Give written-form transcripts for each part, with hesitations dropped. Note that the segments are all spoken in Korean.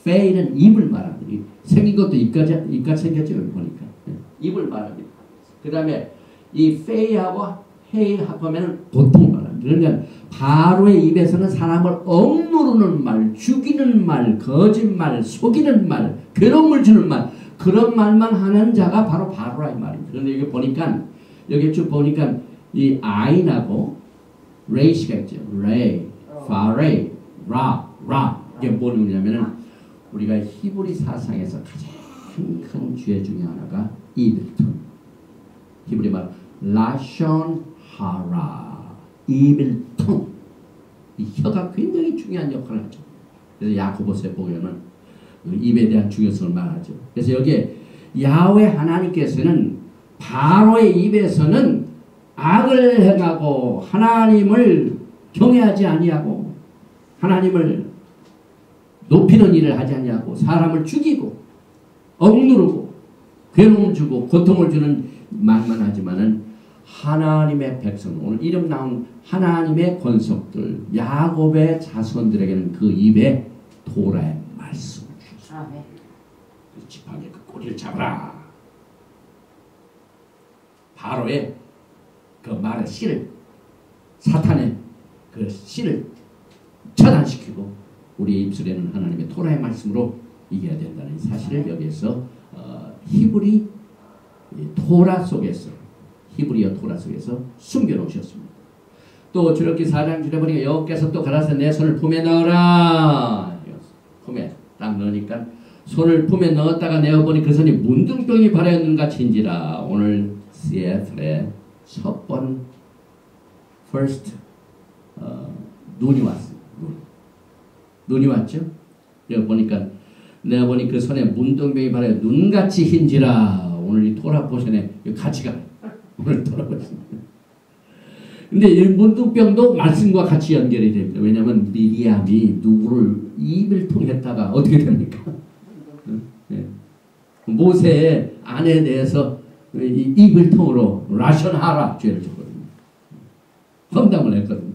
페이는 입을 말합니다. 생긴 것도 입까지 생겼죠. 여기 보니까. 입을 말합니다. 그 다음에 이 페이하고 헤이 합하면 보통을 말합니다. 그러니까 바로의 입에서는 사람을 억누르는 말, 죽이는 말, 거짓말, 속이는 말, 괴로움을 주는 말, 그런 말만 하는 자가 바로 바로라 이 말입니다. 그런데 여기 보니까, 여기 쭉 보니까 이 아인하고 레이시가 있죠. 레이, 파레이, 라. 이게 뭐냐면은 우리가 히브리 사상에서 가장 큰 죄 중에 하나가 이빌통. 히브리 말 라션 하라. 이빌통. 이 혀가 굉장히 중요한 역할을 하죠. 그래서 야고보서에 보면은 입에 대한 중요성을 말하죠. 그래서 여기에 야훼 하나님께서는 바로의 입에서는 악을 행하고 하나님을 경외하지 아니하고 하나님을 높이는 일을 하지 아니하고 사람을 죽이고 억누르고 괴로움 주고 고통을 주는 말만 하지만은 하나님의 백성, 오늘 이름 나온 하나님의 권속들, 야곱의 자손들에게는 그 입에 도라의 말씀을 주셨습니다. 그 지팡이의 그 꼬리를 잡아라. 바로의 그 말의 씨를, 사탄의 그 씨를 처단시키고 우리의 입술에는 하나님의 토라의 말씀으로 이겨야 된다는 사실을 여기에서 히브리 토라 속에서, 히브리어 토라 속에서 숨겨놓으셨습니다. 또 출애굽기 4장 줄에 보니까 여호와께서 또 가라사 내 손을 품에 넣어라. 품에 딱 넣으니까 손을 품에 넣었다가 내어보니 그 손이 문둥병이 발하였는 같이인지라. 오늘 시애틀의 첫 번 first 눈이 왔어요. 눈이 왔죠. 여기 보니까 내가 보니 그 손에 문둥병이 발하여 눈같이 흰지라. 오늘 이 토라 포션에 같이 가. 오늘 토라 포션. 근데 이 문둥병도 말씀과 같이 연결이 됩니다. 왜냐하면 미리암이 누구를 입을 통했다가 어떻게 됩니까? 네. 모세의 아내에 대해서 입을 통으로 라션하라 죄를 줬거든요. 험담을 했거든요.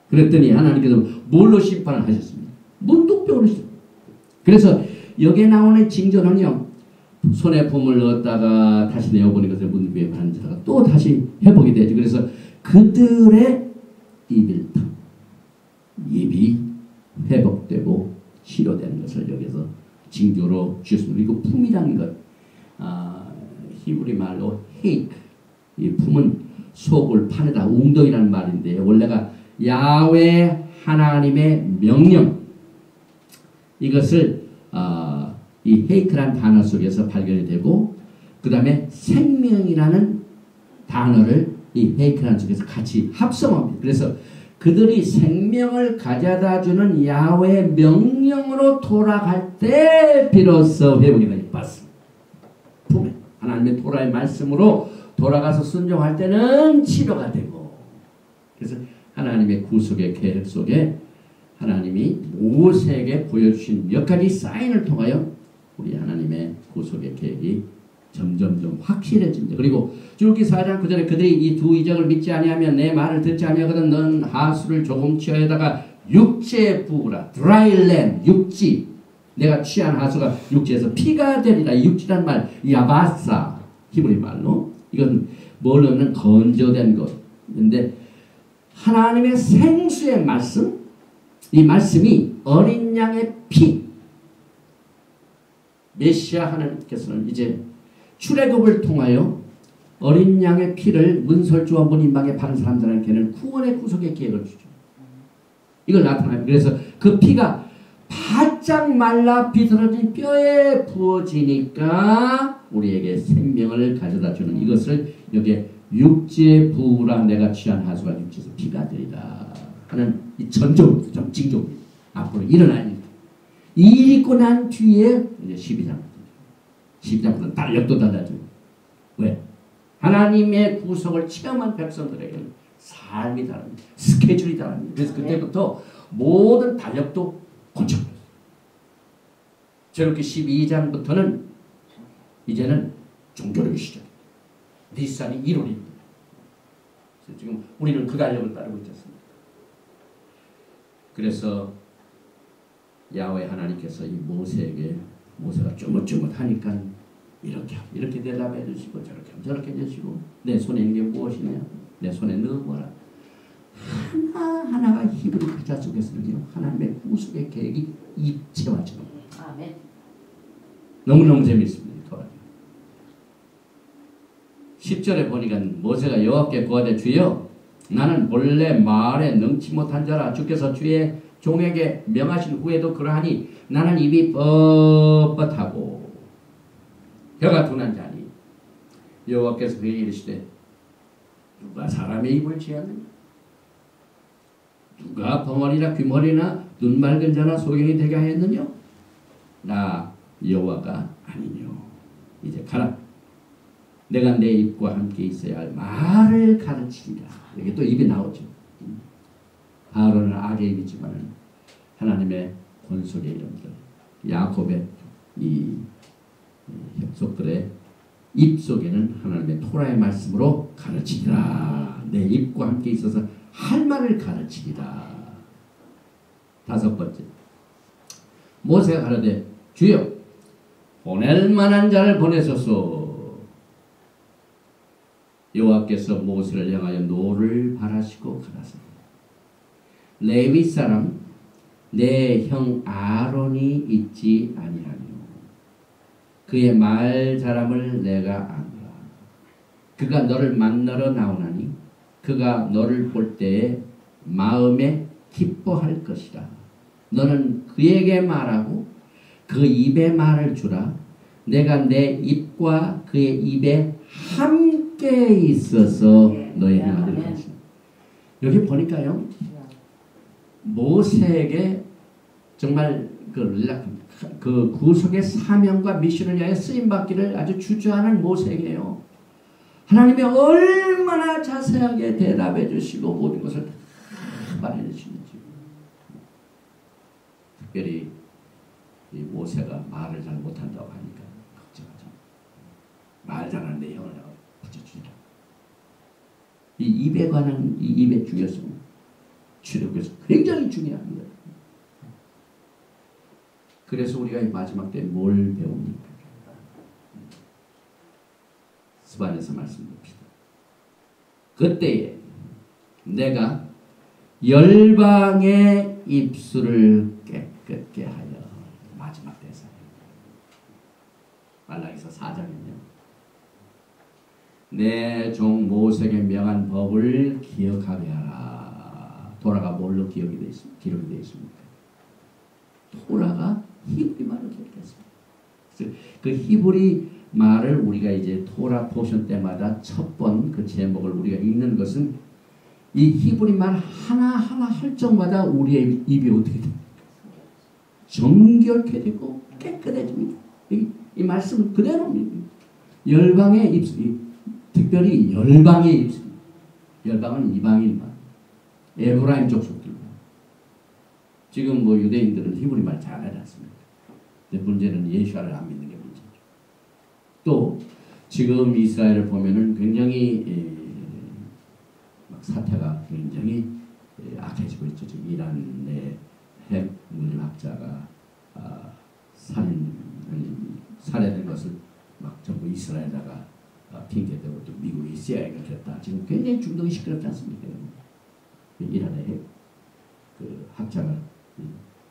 그랬더니 하나님께서 뭘로 심판을 하셨습니다? 문둥병으로 심판. 그래서 여기에 나오는 징조는요, 손에 봄을 넣었다가 다시 내어보는 것을 문둥병에 반한 자가 또 다시 회복이 되죠. 그래서 그들의 입이 회복되고 치료되는 것을 여기서 징조로 주셨습니다. 그리고 품이라는 것, 히브리 말로 헤이크, 이 품은 속을 파내다, 웅덩이라는 말인데 원래가 야훼 하나님의 명령, 이것을 이 헤이크라는 단어 속에서 발견이 되고 그 다음에 생명이라는 단어를 이 헤이크라는 속에서 같이 합성합니다. 그래서 그들이 생명을 가져다주는 야훼의 명령으로 돌아갈 때 비로소 회복이 되는 것입니다. 품에 하나님의 토라의 말씀으로 돌아가서 순종할 때는 치료가 되고, 그래서 하나님의 구속의 계획 속에 하나님이 모세에게 보여주신 몇 가지 사인을 통하여 우리 하나님의 구속의 계획이 점점점 확실해집니다. 그리고 출애굽기 4장 9절에 그들이 이 두 이적을 믿지 아니하면 내 말을 듣지 아니하거든 너는 하수를 조금 취하여다가 육지에 부으라. dry land, 육지. 내가 취한 하수가 육지에서 피가 되리라. 육지란 말 야바사, 히브리 말로. 이건 뭘 넣는 건조된 것. 근데 하나님의 생수의 말씀, 이 말씀이 어린 양의 피, 메시아 하나님께서는 이제 출애굽을 통하여 어린 양의 피를 문설주와 문인방에 바른 사람들에게는 구원의 구속의 기회를 주죠. 이걸 나타납니다. 그래서 그 피가 바짝 말라 비틀어진 뼈에 부어지니까 우리에게 생명을 가져다주는 이것을 여기에 육지에 부으라. 내가 취한 하수가 육지에서 피가 되리라 하는 이 전조입니다. 징조입니다. 앞으로 일어날 일. 일 있고 난 뒤에 이제 12장부터 달력도 달라져. 왜? 하나님의 구속을 체험한 백성들에게는 삶이 다릅니다. 스케줄이 다릅니다. 그래서 그때부터 모든 달력도 고쳐버렸어요. 저렇게 12장부터는 이제는 종교력이 시작입니다. 니산이 1월입니다. 지금 우리는 그 달력을 따르고 있지 않습니까? 그래서 야훼 하나님께서 이 모세에게 모세가 쪼뭇쪼뭇하니까 이렇게 대답해 주시고 저렇게 해주시고 내 손에 있는 게 무엇이냐 내 손에 넣어보라. 하나하나가 히브리 글자 속에서는요 하나님의 구속의 계획이 입체화처럼 아멘. 너무너무 재밌습니다. 토라 10절에 보니까 모세가 여호와께 구하되 주여 나는 본래 말에 능치 못한 자라 주께서 주의 종에게 명하신 후에도 그러하니 나는 입이 뻣뻣하고 혀가 둔한 자니 여호와께서 그에게 이르시되 누가 사람의 입을 쥐었느냐 누가 벙어리나 귀머리나 눈 맑은 자나 소경이 되게 하였느냐 나 여호와가 아니뇨. 이제 가라. 내가 내 입과 함께 있어야 할 말을 가르치리라. 이게 또 입이 나오죠. 아론은 악의 입이지만 하나님의 권속의 이름들 야곱의 이 협속들의 입 속에는 하나님의 토라의 말씀으로 가르치리라. 내 입과 함께 있어서 할 말을 가르치리라. 다섯 번째 모세가 가로되 주여 보낼 만한 자를 보내소서. 여호와께서 모세를 향하여 노를 바라시고 가라사대 레위 사람 내 형 아론이 있지 아니하뇨. 그의 말 잘함을 내가 아노라. 그가 너를 만나러 나오나니 그가 너를 볼 때에 마음에 기뻐할 것이라. 너는 그에게 말하고 그 입에 말을 주라. 내가 내 입과 그의 입에 함께 있어서 너의 행하들 것이다. 여기 보니까요 모세에게 정말 그 구속의 사명과 미션을 위하여 쓰임받기를 아주 주저하는 모세에게요 하나님이 얼마나 자세하게 대답해 주시고 모든 것을 다 말해 주시는지. 특별히 이 모세가 말을 잘 못한다고 하니까 걱정하죠. 말 잘하는 내 형을 붙여주리라. 이 입에 관한 이 입의 중요성 출애굽에서 굉장히 중요한 거예요. 그래서 우리가 이 마지막 때 뭘 배웁니까? 스바에서 말씀드립시다. 그때에 내가 열방의 입술을 깨끗게 하여 마지막 대사에 말라기서 4장이네요. 내 종 모세에게 명한 법을 기억하게 하라. 토라가 뭘로 기록이 되어 있습니까? 토라가 히브리 말로 기록했습니다. 그 히브리 말을 우리가 이제 토라 포션 때마다 첫 번 그 제목을 우리가 읽는 것은 이 히브리 말 하나하나 할 적마다 우리의 입이 어떻게 됩니까? 정결케 되고 깨끗해집니다. 이 말씀은 그대로입니다. 열방의 입술, 특별히 열방의 입술. 열방은 이방인만, 에브라임 족속들만. 지금 뭐 유대인들은 히브리 말 잘하지 않습니까? 근데 문제는 예수를 안 믿는 게 문제죠. 또 지금 이스라엘을 보면은 굉장히 사태가 굉장히 악해지고 있죠. 지금 이란의 핵 물리학자가 살해된 것을 막 전부 이스라엘에다가 핑계대고 또 미국이 CIA가 됐다. 지금 굉장히 중동이 시끄럽지 않습니까? 이란의 핵 그 학자가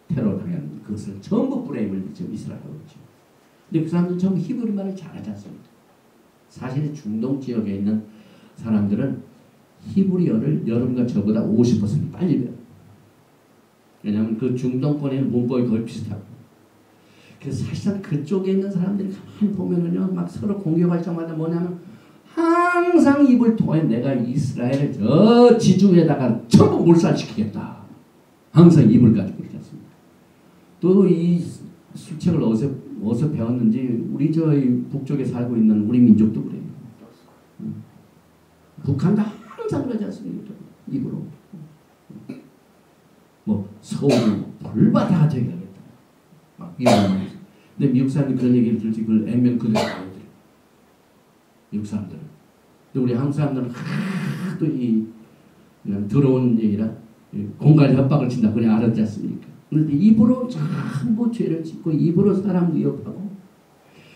테러 당한 그것을 전부 브레임을 지금 이스라엘 하고 있죠. 근데 그 사람들은 전부 히브리 말을 잘하지 않습니다. 사실 중동 지역에 있는 사람들은 히브리어를 여러분과 저보다 50% 빨리 배워요. 왜냐하면 그 중동권에는 문법이 거의 비슷하고. 그래서 사실상 그쪽에 있는 사람들이 가만히 보면은요, 막 서로 공격할 때마다 뭐냐면 항상 입을 통해 내가 이스라엘을 저 지중해에다가 전부 몰살시키겠다. 항상 입을 가지고 있지 않습니까? 또 이 술책을 어디서 배웠는지 우리 저희 북쪽에 살고 있는 우리 민족도 그래요. 북한도 항상 그러지 않습니까? 입으로. 뭐 서울을 불바다 저기하겠다. 막 이런. 근데 미국 사람들이 그런 얘기를 들지 그걸 액면 그대로 알아들어요. 미국 사람들은. 근데 우리 한국 사람들은 또 이 그냥 더러운 얘기라 공갈 협박을 친다. 그냥 알았지 않습니까? 그런데 입으로 전부 죄를 짓고 입으로 사람 위협하고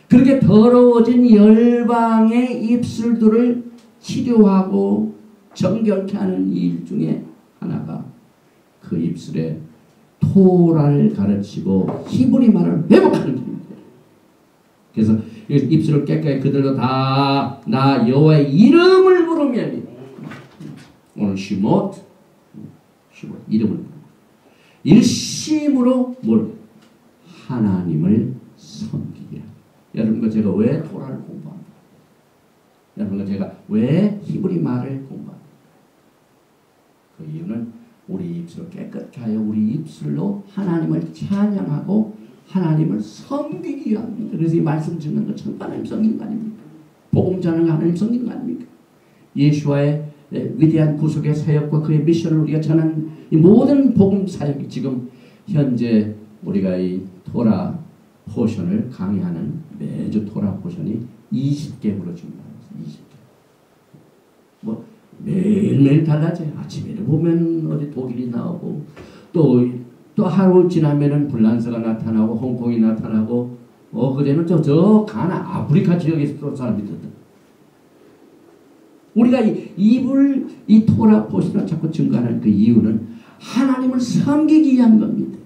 그렇게 더러워진 열방의 입술들을 치료하고 정결케 하는 일 중에 하나가 그 입술에 토라를 가르치고 히브리 말을 회복하는 길입니다. 그래서 입술을 깨끗하게 그들도 다 나 여호와의 이름을 부르면 오늘 시못 이름을 부르고 일심으로 뭘 하나님을 섬기게. 여러분과 제가 왜 토라를 공부합니까? 여러분과 제가 왜 히브리 말을 공부합니까? 그 이유는 우리 입술을 깨끗게 하여 우리 입술로 하나님을 찬양하고 하나님을 섬기기 위함입니다. 그래서 이 말씀 듣는 거 전부 하나님 섬기는 거 아닙니까? 복음 전하는 거 하나님 섬기는 거 아닙니까? 예수와의 위대한 구속의 사역과 그의 미션을 우리가 전하는 이 모든 복음 사역이 지금 현재 우리가 이 토라 포션을 강의하는 매주 토라 포션이 20개국으로 증가합니다. 20개. 뭐 매일매일 달라져요. 아침에는 보면 어디 독일이 나오고 또 하루 지나면은 불란서가 나타나고 홍콩이 나타나고 그제는 저 가나 아프리카 지역에서 또 사람이 있거든. 우리가 이 토라 포션을 자꾸 증가하는 그 이유는 하나님을 섬기기 위한 겁니다.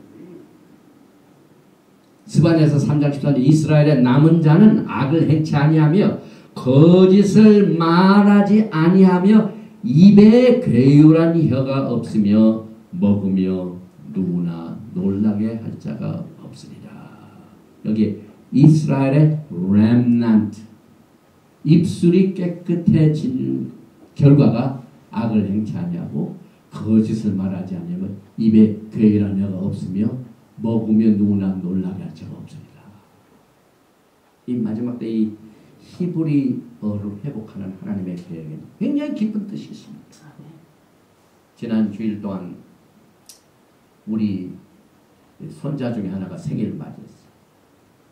스바냐서 3장 14절 이스라엘의 남은 자는 악을 행치 아니하며 거짓을 말하지 아니하며 입에 괴유란 혀가 없으며 먹으며 누구나 놀라게 할 자가 없으리라. 여기 이스라엘의 렘넌트 입술이 깨끗해진 결과가 악을 행치 아니하고 거짓을 말하지 아니하며 입에 괴유란 혀가 없으며 먹으며 누구나 놀라게 할 자가 없으리라. 이 마지막 때 이 히브리어를 회복하는 하나님의 계획에는 굉장히 깊은 뜻이 있습니다. 지난 주일 동안 우리 손자 중에 하나가 생일을 맞이했어요.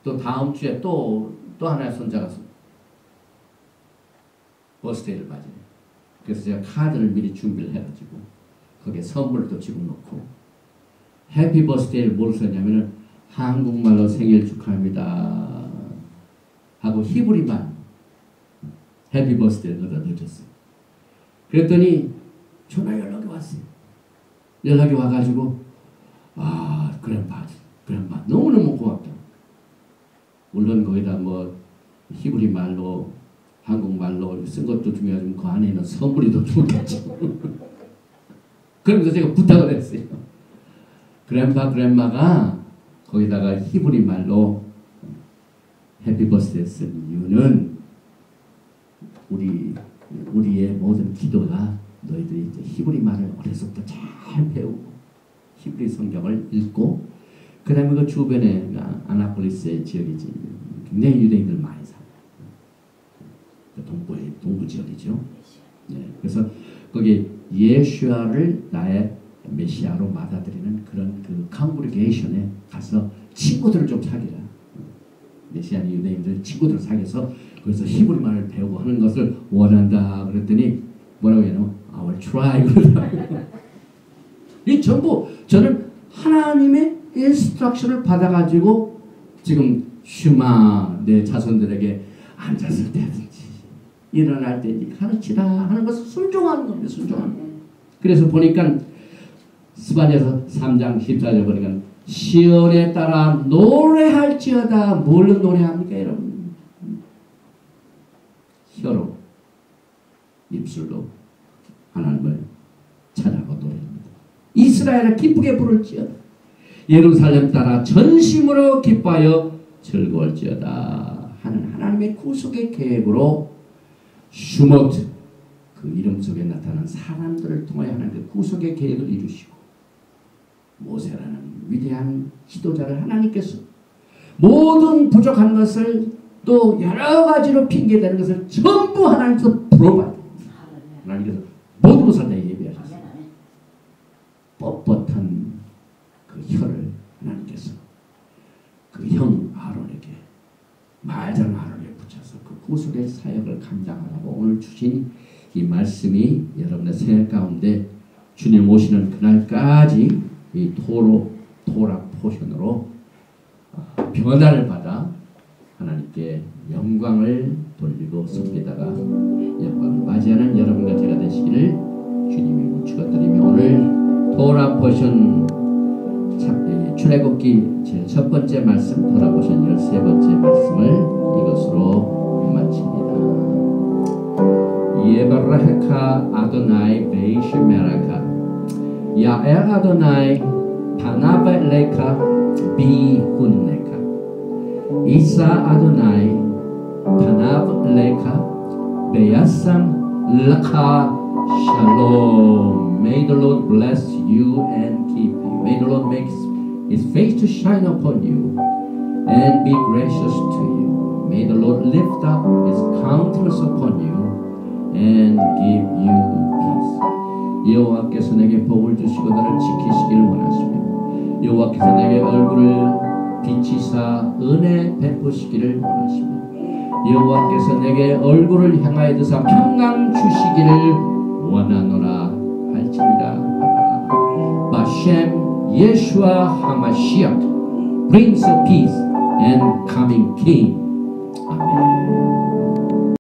또 다음 주에 또 하나의 손자가 버스데이를 맞이해요. 그래서 제가 카드를 미리 준비를 해가지고 거기에 선물을 또 집어넣고 해피 버스데이를 뭘 썼냐면은 한국말로 생일 축하합니다 하고 히브리만 해피 버스데이를 넣어줬어요. 그랬더니 전화 연락이 왔어요. 연락이 와가지고 그랜파 너무너무 고맙다. 물론 거기다 뭐 히브리 말로 한국말로 쓴 것도 중요하지만 그 안에 있는 선물이 더 중요하죠. 그러면서 제가 부탁을 했어요. 그랜마가 거기다가 히브리 말로 해피 버스데이 쓴 이유는 우리의 모든 기도가 너희들이 이제 히브리 말을 어려서부터 잘 배우고 히브리 성경을 읽고 그 다음에 그 주변에 아나폴리스의 지역이지 굉장히 유대인들 많이 살아요. 동부 지역이죠. 네, 그래서 거기 예수아를 나의 메시아로 받아들이는 그런 그 컨그리게이션에 가서 친구들을 좀 사귀라. 메시아 유대인들 친구들을 사귀어서 그래서 히브리 말을 배우고 하는 것을 원한다. 그랬더니 뭐라고 했냐면 I will try 그러더라고요. 이 전부 저는 하나님의 인스트럭션을 받아가지고 지금 슈마 내 자손들에게 앉았을 때든지 일어날 때든지 가르치라 하는 것을 순종하는 겁니다. 순종하는 겁니다. 그래서 보니까 스바냐서 3장 14절 보니까 시온에 따라 노래할지어다. 뭘로 노래합니까 여러분? 혀로 입술로 하나님을 찬양하고 노래합니다. 이스라엘을 기쁘게 부를지어다. 예루살렘 따라 전심으로 기뻐하여 즐거울지어다 하는 하나님의 구속의 계획으로 슈모트 그 이름 속에 나타난 사람들을 통하여 하나님의 구속의 계획을 이루시고 모세라는 위대한 지도자를 하나님께서 모든 부족한 것을 또 여러 가지로 핑계대는 것을 전부 하나님께서 풀어봐요. 하나님께서 모든 것을 다 예비하셨어요. 뻣뻣한 그 혀를 하나님께서 그 형 아론에게 말장 아론에 붙여서 그 구속의 사역을 감당하라고 오늘 주신 이 말씀이 여러분의 생각 가운데 주님 오시는 그날까지 이 토라 포션으로 변화를 받아 하나님께 영광을 돌리고 섬기다가 영광을 맞이하는 여러분과 제가 되시기를 주님의 축원드리며 오늘 토라 포션 출애굽기 제 첫 번째 말씀 토라 포션 13번째 말씀을 이것으로 마칩니다. 예바라헤카 아도나이 베이시메라카 야엘 아도나이 파나벨레카 비훈네카 이사 아도나이 파나벨레카 베야산 라카 샬롬. May the Lord bless you and keep you. May the Lord make His face to shine upon you and be gracious to you. May the Lord lift up His countenance upon you and give you peace. 여호와께서 내게 복을 주시고 나를 지키시기를 원하시며 여호와께서 내게 얼굴을 비치사 은혜 베푸시기를 원하시며 여호와께서 내게 얼굴을 향하여 드사 평강 주시기를 원하노라 할지니라. 바셈 예수아 하마시아 Prince of Peace and Coming King. 아멘.